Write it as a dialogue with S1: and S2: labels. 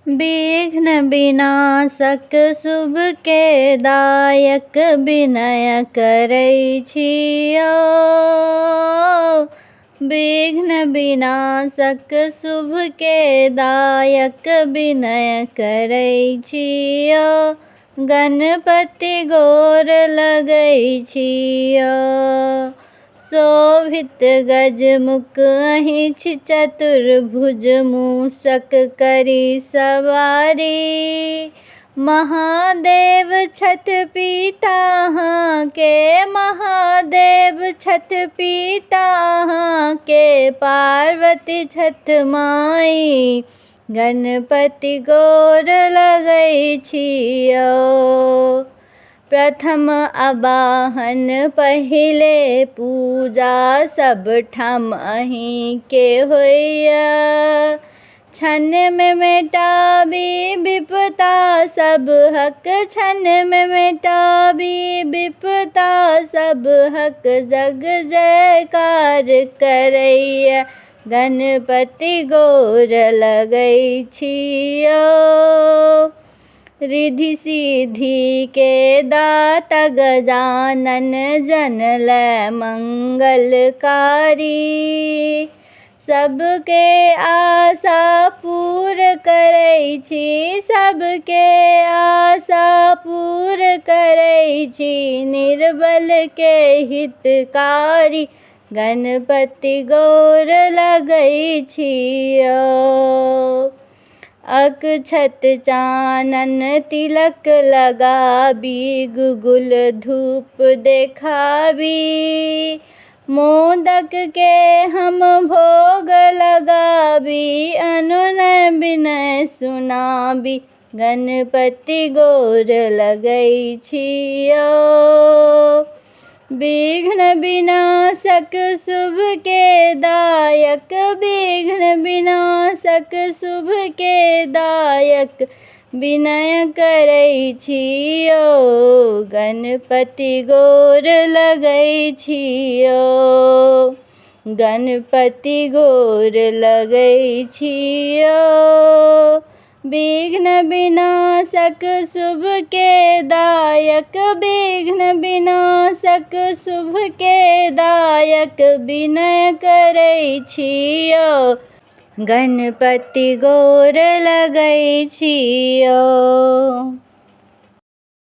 S1: विघ्न विनाशक शुभ के दायक विनय करै छियौ। विघ्न विनाशक शुभ के दायक विनय करै छियौ। गणपति गोर लगै छियौ। शोभित गजमुख अहिंच चतुर्भुज मूषक करी सवारी। महादेव छठ पिता के महादेव छठ पिता के पार्वती छठ माई। गणपति गोर लगै छियौ। प्रथम आवाहन पहिले पूजा सब ठाम अहीं के होइया। क्षण में मिटाबी विपदा सब हक क्षण में मिटाबी विपदा सब हक। जग जयकार करैया गणपति गोर लगै छियौ। रिद्धि सिद्धि के दाता गजानन जन लै मंगलकारी। सबके आशा पूर करै छी सबके आशा पूर करै छी। निर्बल के हितकारी गणपति गोर लगै छियौ। अक्षत चानन तिलक लगाबी गुगुल धूप देखाबी। मोदक के हम भोग लगाबी अनुनय विनय सुनाबी। गणपति गोर लगै छियौ। विघ्न विनाशक शुभ के दायक विघ्न विनाशक शुभ के दायक विनय करै छियौ। गणपति गोर लगै छियौ। गणपति गोर लगै छियौ। विघ्न विनाशक शुभ के दायक विघ्न विनाशक शुभ के दायक विनय करै छियौ। गणपति गोर लगै छियौ।